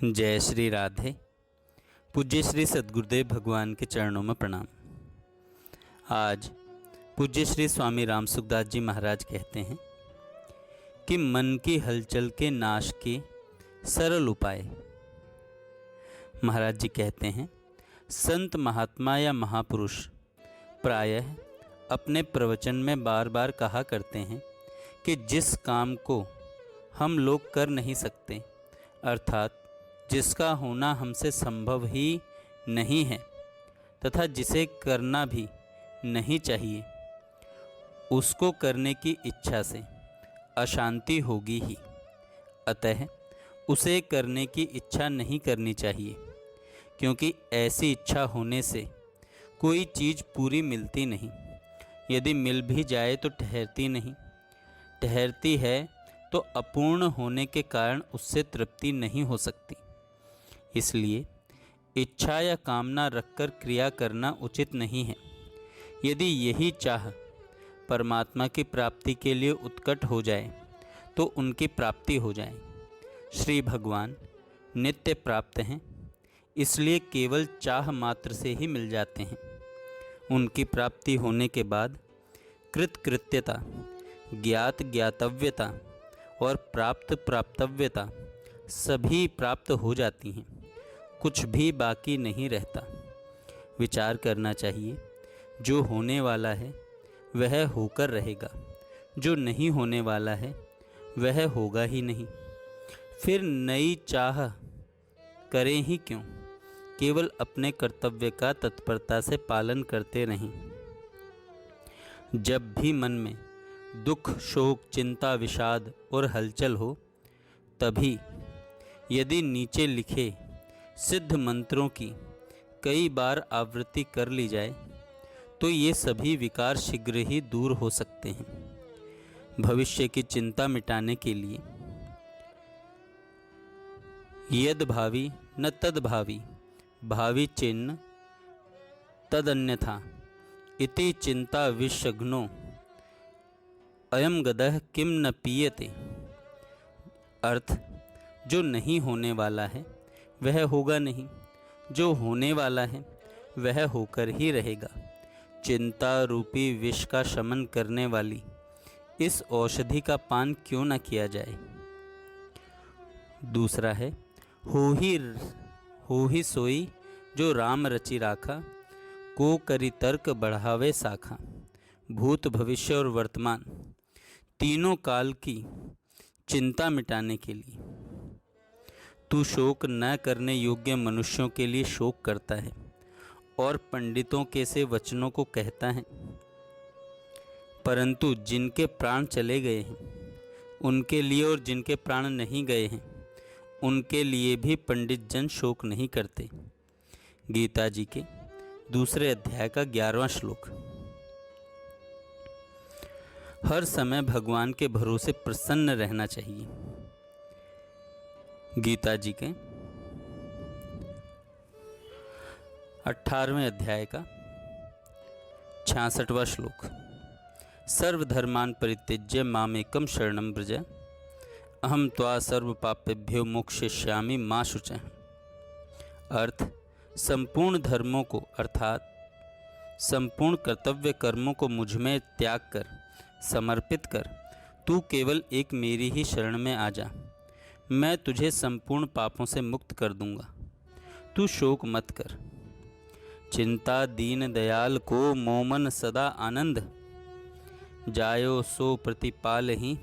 जय श्री राधे। पूज्य श्री सद्गुरुदेव भगवान के चरणों में प्रणाम। आज पूज्य श्री स्वामी राम सुखदास जी महाराज कहते हैं कि मन की हलचल के नाश के सरल उपाय। महाराज जी कहते हैं, संत महात्मा या महापुरुष प्रायः अपने प्रवचन में बार बार कहा करते हैं कि जिस काम को हम लोग कर नहीं सकते, अर्थात जिसका होना हमसे संभव ही नहीं है तथा जिसे करना भी नहीं चाहिए, उसको करने की इच्छा से अशांति होगी ही। अतः उसे करने की इच्छा नहीं करनी चाहिए, क्योंकि ऐसी इच्छा होने से कोई चीज़ पूरी मिलती नहीं। यदि मिल भी जाए तो ठहरती नहीं, ठहरती है तो अपूर्ण होने के कारण उससे तृप्ति नहीं हो सकती। इसलिए इच्छा या कामना रखकर क्रिया करना उचित नहीं है। यदि यही चाह परमात्मा की प्राप्ति के लिए उत्कट हो जाए तो उनकी प्राप्ति हो जाए। श्री भगवान नित्य प्राप्त हैं, इसलिए केवल चाह मात्र से ही मिल जाते हैं। उनकी प्राप्ति होने के बाद कृतकृत्यता, ज्ञात ज्ञातव्यता और प्राप्त प्राप्तव्यता सभी प्राप्त हो जाती हैं। कुछ भी बाकी नहीं रहता। विचार करना चाहिए, जो होने वाला है वह होकर रहेगा, जो नहीं होने वाला है वह होगा ही नहीं। फिर नई चाह करें ही क्यों, केवल अपने कर्तव्य का तत्परता से पालन करते रहें। जब भी मन में दुख, शोक, चिंता, विषाद और हलचल हो, तभी यदि नीचे लिखे सिद्ध मंत्रों की कई बार आवृत्ति कर ली जाए तो ये सभी विकार शीघ्र ही दूर हो सकते हैं। भविष्य की चिंता मिटाने के लिए यद भावी न तद भावी, भावी चिन्ह तदन्यथा इति चिंता विषघ्नो अयम गदह किम न पीयते। अर्थ, जो नहीं होने वाला है वह होगा नहीं, जो होने वाला है वह होकर ही रहेगा। चिंता रूपी विष का शमन करने वाली इस औषधि का पान क्यों न किया जाए। दूसरा है, हो ही सोई जो राम रचि राखा, को करी तर्क बढ़ावे साखा। भूत, भविष्य और वर्तमान तीनों काल की चिंता मिटाने के लिए तू शोक न करने योग्य मनुष्यों के लिए शोक करता है और पंडितों के से वचनों को कहता है। परंतु जिनके प्राण चले गए हैं उनके लिए और जिनके प्राण नहीं गए हैं उनके लिए भी पंडित जन शोक नहीं करते। गीता जी के 2 अध्याय का 11वां श्लोक। हर समय भगवान के भरोसे प्रसन्न रहना चाहिए। गीता जी के 18वें अध्याय का 66वां श्लोक। सर्वधर्मान् परित्यज्य मामेकं शरणं व्रज, अहम त्वा सर्व पापेभ्यो मोक्षयिष्यामि मा शुचः। अर्थ, संपूर्ण धर्मों को अर्थात संपूर्ण कर्तव्य कर्मों को मुझ में त्याग कर समर्पित कर तू केवल एक मेरी ही शरण में आ जा। मैं तुझे संपूर्ण पापों से मुक्त कर दूंगा। तू शोक मत कर। चिंता दीन दयाल को मोमन सदा आनंद, जायो सो प्रतिपाल ही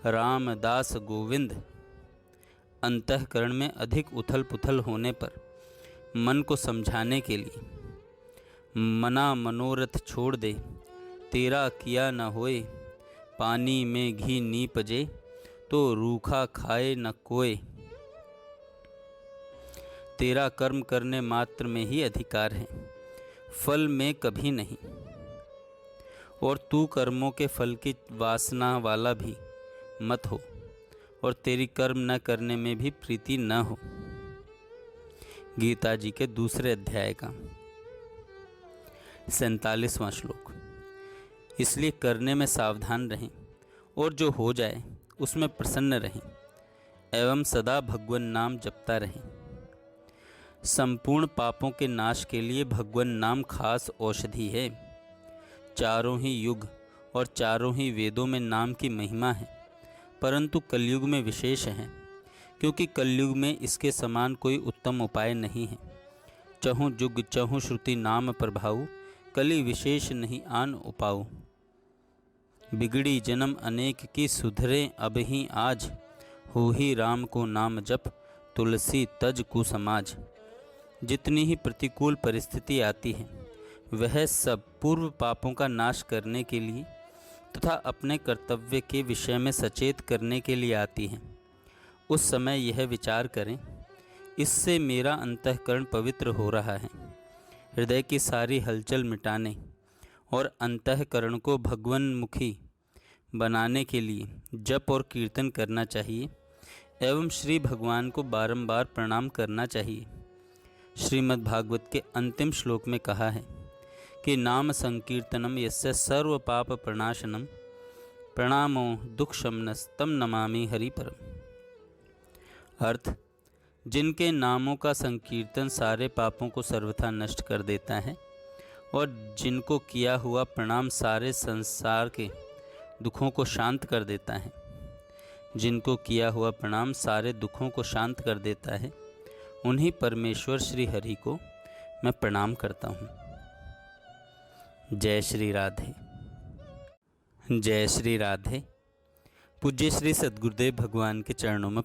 रामदास गोविंद। अंतःकरण में अधिक उथल पुथल होने पर मन को समझाने के लिए मना मनोरथ छोड़ दे, तेरा किया न होए। पानी में घी नी पजे, तो रूखा खाए न कोय। तेरा कर्म करने मात्र में ही अधिकार है, फल में कभी नहीं। और तू कर्मों के फल की वासना वाला भी मत हो और तेरी कर्म न करने में भी प्रीति न हो। गीता जी के 2 अध्याय का 47वां श्लोक। इसलिए करने में सावधान रहें और जो हो जाए उसमें प्रसन्न रहें एवं सदा भगवान नाम जपता रहें। संपूर्ण पापों के नाश के लिए भगवान नाम खास औषधि है। चारों ही युग और चारों ही वेदों में नाम की महिमा है, परंतु कलयुग में विशेष है, क्योंकि कलयुग में इसके समान कोई उत्तम उपाय नहीं है। चहुँ जुग चहुँ श्रुति नाम प्रभाऊ, कली विशेष नहीं आन उपाऊ। बिगड़ी जन्म अनेक की सुधरे अब ही आज, हो ही राम को नाम जप तुलसी तज कुसमाज। जितनी ही प्रतिकूल परिस्थिति आती है वह सब पूर्व पापों का नाश करने के लिए तथा अपने कर्तव्य के विषय में सचेत करने के लिए आती है। उस समय यह विचार करें, इससे मेरा अंतःकरण पवित्र हो रहा है। हृदय की सारी हलचल मिटाने और अंतःकरण को भगवन्मुखी बनाने के लिए जप और कीर्तन करना चाहिए एवं श्री भगवान को बारंबार प्रणाम करना चाहिए। श्रीमद् भागवत के अंतिम श्लोक में कहा है कि नाम संकीर्तनम यस्य सर्व पाप प्रणाशनम प्रणामो दुख शमनस्तम नमामि हरि परम। अर्थ, जिनके नामों का संकीर्तन सारे पापों को सर्वथा नष्ट कर देता है और जिनको किया हुआ प्रणाम सारे संसार के दुखों को शांत कर देता है, जिनको किया हुआ प्रणाम सारे दुखों को शांत कर देता है, उन्हीं परमेश्वर श्री हरि को मैं प्रणाम करता हूँ। जय श्री राधे। जय श्री राधे। पूज्य श्री सद्गुरुदेव भगवान के चरणों में